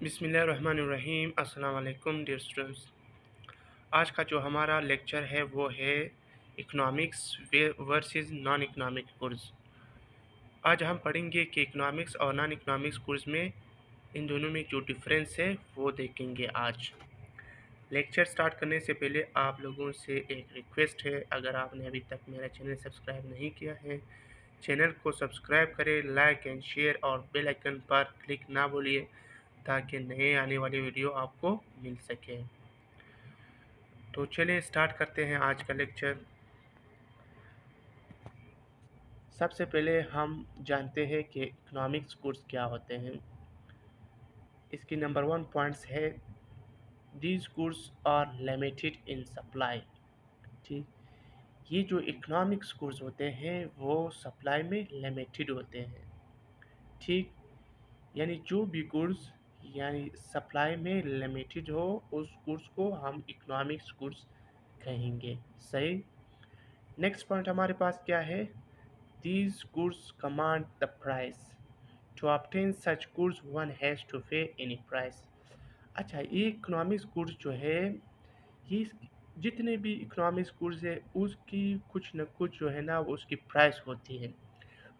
बिस्मिल्लाहिर्रहमानिर्रहीम। अस्सलाम वालेकुम डियर स्टूडेंट्स। आज का जो हमारा लेक्चर है वो है economics versus non economic course. आज हम पढ़ेंगे कि इकोनॉमिक्स और नॉन इकोनॉमिक्स कोर्स में इन दोनों में जो डिफरेंस है वो देखेंगे। आज लेक्चर स्टार्ट करने से पहले आप लोगों से एक रिक्वेस्ट है, अगर आपने अभी तक मेरा चैनल सब्सक्राइब नहीं किया है, चैनल को सब्सक्राइब करें, लाइक एंड शेयर और बेल आइकन पर क्लिक ना भूलिए ताकि नए आने वाली वीडियो आपको मिल सके। तो चलिए स्टार्ट करते हैं आज का लेक्चर। सबसे पहले हम जानते हैं कि इकोनॉमिक्स कोर्स क्या होते हैं। इसकी नंबर 1 पॉइंट्स है, these course are limited in supply. ठीक, ये जो इकोनॉमिक्स कोर्स होते हैं वो सप्लाई में लिमिटेड होते हैं। ठीक, यानी जो भी कोर्स यानी सप्लाई में लिमिटेड हो उस कोर्स को हम इकोनॉमिक्स कोर्स कहेंगे। सही। नेक्स्ट पॉइंट हमारे पास क्या है, these course command the price. To obtain such course one has to pay any price. अच्छा, ये इकोनॉमिक्स कोर्स जो है, ये जितने भी इकोनॉमिक्स कोर्स है उसकी कुछ न कुछ जो है ना वो उसकी प्राइस होती है।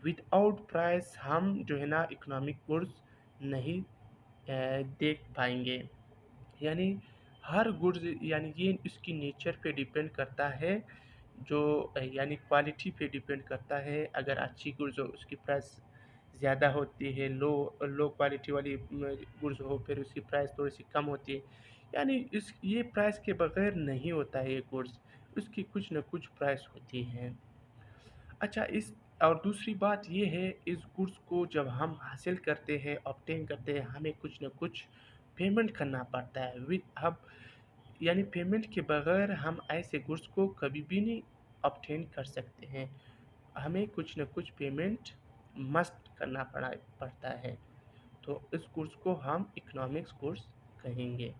विदाउट प्राइस हम जो है ना इकोनॉमिक कोर्स नहीं देख पाएंगे। यानी हर गुड्स यानी ये इसकी नेचर पे डिपेंड करता है, जो यानी क्वालिटी पे डिपेंड करता है। अगर अच्छी गुड्स हो उसकी प्राइस ज़्यादा होती है, लो लो क्वालिटी वाली गुड्स हो फिर उसकी प्राइस थोड़ी सी कम होती है। यानी इस ये प्राइस के बगैर नहीं होता है ये गुड्स, उसकी कुछ न कुछ प्राइस होती है। अच्छा, इस और दूसरी बात ये है, इस गुड्स को जब हम हासिल करते हैं, ऑब्टेन करते हैं, हमें कुछ न कुछ पेमेंट करना पड़ता है। विद अब यानी पेमेंट के बगैर हम ऐसे गुड्स को कभी भी नहीं ऑब्टेन कर सकते हैं। हमें कुछ न कुछ पेमेंट मस्ट करना पड़ता है। तो इस कोर्स को हम इकोनॉमिक्स कोर्स कहेंगे।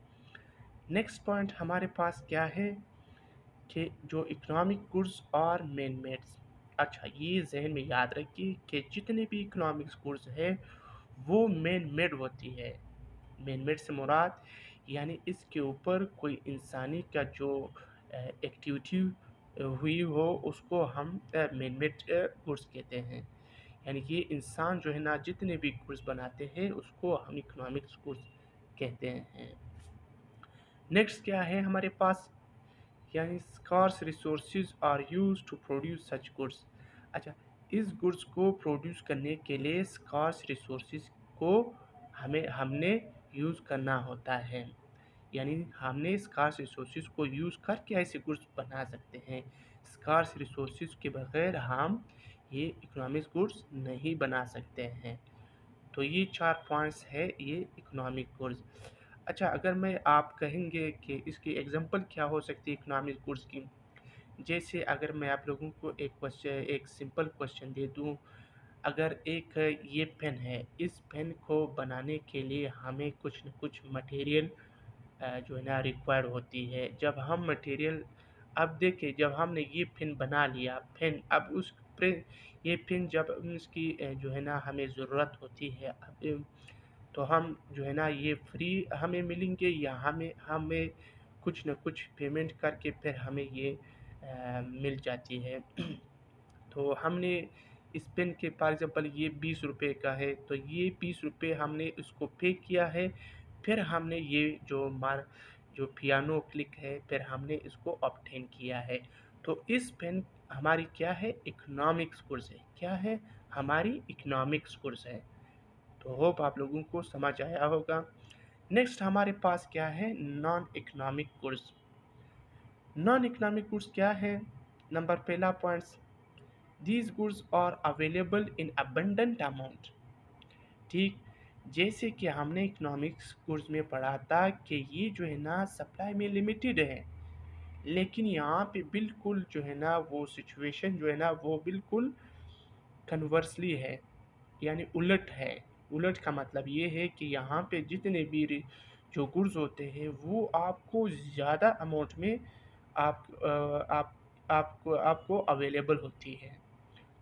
नेक्स्ट पॉइंट हमारे पास क्या है कि जो इकोनॉमिक कोर्स और मेन मेड्स। अच्छा, ये जहन में याद रखिए कि जितने भी इकोनॉमिक्स कोर्स है वो मेन मेड होती है। मेन मेड से मुराद यानी इसके ऊपर कोई इंसानी का जो एक्टिविटी हुई हो उसको हम मेन मेड कोर्स कहते हैं। यानी ये इंसान जो है ना जितने भी कोर्स बनाते हैं उसको हम इकोनॉमिक्स कोर्स कहते हैं। नेक्स्ट क्या है हमारे पास, यानी scarce resources are use to produce such goods. अच्छा, इस गुड्स को प्रोड्यूस करने के लिए स्कार्स रिसोर्सेज को हमने यूज़ करना होता है। यानी हमने स्कार्स रिसोर्सेज को यूज़ करके ऐसे गुड्स बना सकते हैं। स्कार्स रिसोर्सेज के बगैर हम ये इकोनॉमिक गुड्स नहीं बना सकते हैं। तो ये 4 पॉइंट्स है ये इकोनॉमिक गुड्स। अच्छा, अगर मैं आप कहेंगे कि इसकी एग्जांपल क्या हो सकती है इकोनॉमिक गुड्स की, जैसे अगर मैं आप लोगों को एक सिंपल क्वेश्चन दे दूं, अगर एक ये पेन है, इस पेन को बनाने के लिए हमें कुछ न कुछ मटेरियल जो है ना रिक्वायर होती है। जब हम मटेरियल अब देखिए, जब हमने ये पेन बना लिया पेन, अब उस ये पेन जब उसकी जो है ना हमें ज़रूरत होती है, अब तो हम जो है ना ये फ्री हमें मिलेंगे या हमें हमें कुछ न कुछ पेमेंट करके फिर हमें ये मिल जाती है। तो हमने इस पेन के फॉर एग्ज़ाम्पल ये 20 रुपए का है, तो ये 20 रुपए हमने इसको पे किया है। फिर हमने ये जो पियानो क्लिक है फिर हमने इसको ऑब्टेन किया है। तो इस पेन हमारी क्या है, इकोनॉमिक्स कोर्स है। क्या है, हमारी इकोनॉमिक्स कोर्स है। तो होप आप लोगों को समझ आया होगा। नेक्स्ट हमारे पास क्या है, non economic course. Non economic goods क्या है, नंबर पहला points, these goods are available in abundant amount. ठीक, जैसे कि हमने इकोनॉमिक्स गुड्स में पढ़ा था कि ये जो है ना सप्लाई में लिमिटेड है, लेकिन यहाँ पे बिल्कुल जो है ना वो सिचुएशन जो है ना वो बिल्कुल कन्वर्सली है, यानी उलट है। उलट का मतलब ये है कि यहाँ पे जितने भी जो गुड्स होते हैं वो आपको ज़्यादा अमाउंट में आप आप आपको अवेलेबल होती है।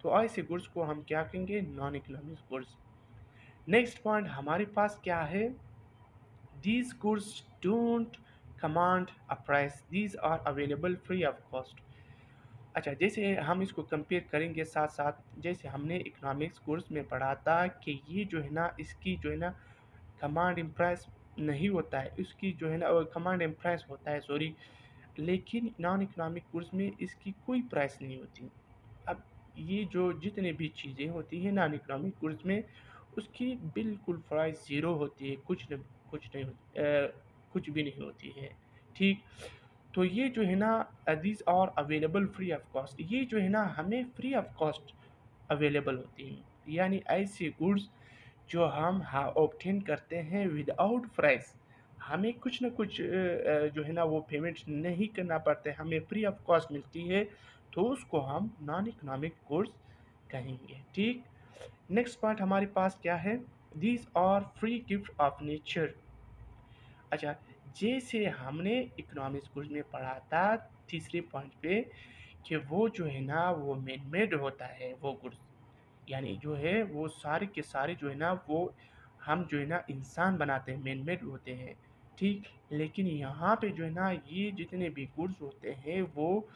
तो ऐसे गुड्स को हम क्या कहेंगे, non economic goods. Next point हमारे पास क्या है, These goods don't command a price. These are available free of cost. अच्छा, जैसे हम इसको कंपेयर करेंगे साथ साथ, जैसे हमने इकोनॉमिक्स कोर्स में पढ़ा था कि ये जो है ना, इसकी जो है ना कमांड इम्प्रेस नहीं होता है, इसकी जो है ना कमांड इम्प्रेस होता है, सॉरी। लेकिन नॉन इकोनॉमिक कोर्स में इसकी कोई प्राइस नहीं होती। अब ये जो जितने भी चीज़ें होती हैं नॉन इकोनॉमिक कोर्स में, उसकी बिल्कुल प्राइस ज़ीरो होती है, कुछ नहीं कुछ भी नहीं होती है, ठीक। तो ये जो है ना, these are available free of cost, ये जो है ना हमें फ्री ऑफ कॉस्ट अवेलेबल होती हैं, यानी ऐसी गुड्स जो हम ऑब्टेन करते हैं विदाउट प्राइस, हमें कुछ ना कुछ जो है ना वो पेमेंट नहीं करना पड़ता है, हमें फ्री ऑफ कॉस्ट मिलती है, तो उसको हम नॉन इकोनॉमिक गुड्स कहेंगे, ठीक। नेक्स्ट पॉइंट हमारे पास क्या है, these are free gift of nature. अच्छा, जैसे हमने इकोनॉमिक्स कोर्स में पढ़ा था तीसरे पॉइंट पे, कि वो जो है ना वो मैन मेड होता है वो गुड्स, यानी जो है वो सारे के सारे जो है ना वो हम जो है ना इंसान बनाते हैं, मैन मेड होते हैं, ठीक। लेकिन यहाँ पे जो है ना ये जितने भी गुड्स होते हैं वो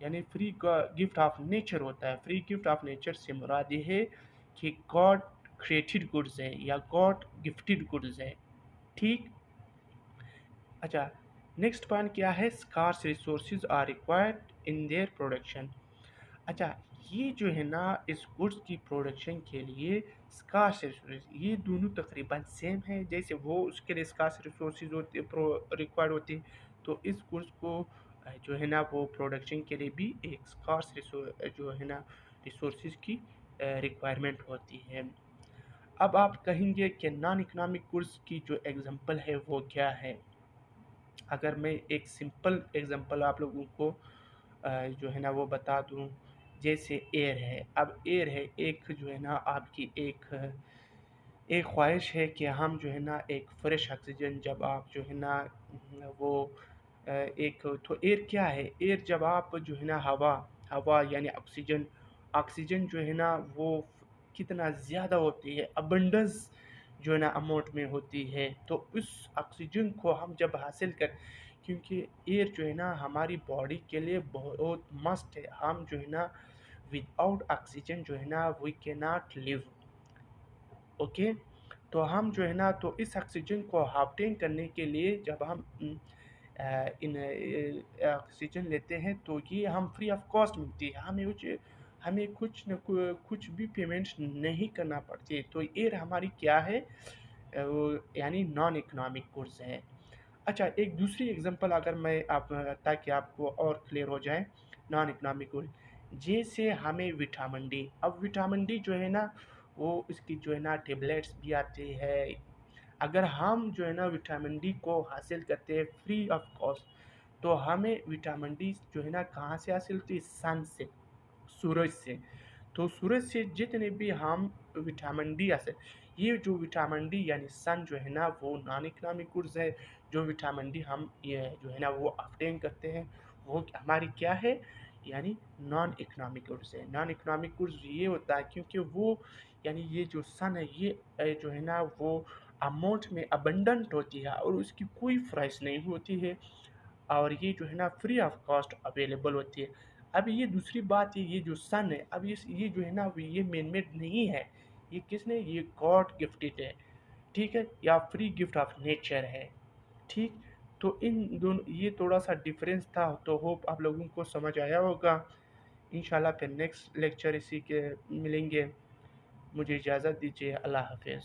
यानी फ्री गिफ्ट ऑफ नेचर होता है। फ्री गिफ्ट ऑफ नेचर से मुराद ये है कि गॉड क्रिएटेड गुड्स है या गॉड गिफ्टेड गुड्स है, ठीक। अच्छा, नेक्स्ट पॉइंट क्या है, scarce resources are required in their production. अच्छा, ये जो है ना इस गुड्स की प्रोडक्शन के लिए स्कार्स रिसोर्स, ये दोनों तकरीबन सेम है, जैसे वो उसके लिए स्कार्स रिसोर्सेज होते रिक्वायर्ड होती है, तो इस गुड्स को जो है ना वो प्रोडक्शन के लिए भी एक स्कार्स रिसोर्स जो है ना रिसोर्सेज की रिक्वायरमेंट होती है। अब आप कहेंगे कि नॉन इकोनॉमिक गुड्स की जो एग्जांपल है वो क्या है। अगर मैं एक सिंपल एग्जांपल आप लोगों को जो है ना वो बता दूं, जैसे एयर है। अब एयर है एक जो है ना आपकी एक ख्वाहिश है कि हम जो है ना एक फ्रेश ऑक्सीजन, जब आप जो है ना वो एक तो एयर क्या है, एयर जब आप जो है ना हवा हवा यानी ऑक्सीजन, ऑक्सीजन जो है ना वो कितना ज़्यादा होती है, अबंडेंस जो है ना अमाउंट में होती है, तो उस ऑक्सीजन को हम जब हासिल कर, क्योंकि एयर जो है ना हमारी बॉडी के लिए बहुत मस्ट है, हम जो है ना विदाउट ऑक्सीजन जो है ना we can not live, okay. तो हम जो है ना तो इस ऑक्सीजन को ऑब्टेन करने के लिए जब हम इन ऑक्सीजन लेते हैं तो ये हम फ्री ऑफ कॉस्ट मिलती है, हमें कुछ भी पेमेंट नहीं करना पड़ती है, तो ये हमारी क्या है, यानी नॉन इकोनॉमिक गुड्स है। अच्छा, एक दूसरी एग्जांपल अगर मैं आप ताकि आपको और क्लियर हो जाए, नॉन इकोनॉमिक गुड, जैसे हमें विटामिन डी, अब विटामिन डी जो है ना वो इसकी जो है ना टेबलेट्स भी आती है। अगर हम जो है ना विटामिन डी को हासिल करते हैं फ्री ऑफ कॉस्ट, तो हमें विटामिन डी जो है ना कहाँ से हासिल होती है, सन से, सूरज से। तो सूरज से जितने भी हम विटामिन डी हासिल, ये जो विटामिन डी यानी सन जो है ना वो नॉन इकोनॉमिक गुड्स है। जो विटामिन डी हम ये जो है ना वो ऑब्टेन करते हैं वो हमारी क्या है, यानी नॉन इकोनॉमिक गुड्स है। नॉन इकोनॉमिक गुड्स ये होता है क्योंकि वो यानी ये जो सन है ये जो है ना वो अमाउंट में अबंडेंट होती है और उसकी कोई प्राइस नहीं होती है, और ये जो है ना फ्री ऑफ कॉस्ट अवेलेबल होती है। अब ये दूसरी बात है, ये जो सन है, अब ये जो है ना ये मैन मेड नहीं है, ये किसने, ये गॉड गिफ्टेड है, ठीक है, या फ्री गिफ्ट ऑफ नेचर है, ठीक। तो इन दोनों ये थोड़ा सा डिफरेंस था, तो होप आप लोगों को समझ आया होगा। इंशाल्लाह फिर नेक्स्ट लेक्चर इसी के मिलेंगे। मुझे इजाज़त दीजिए, अल्लाह हाफिज़।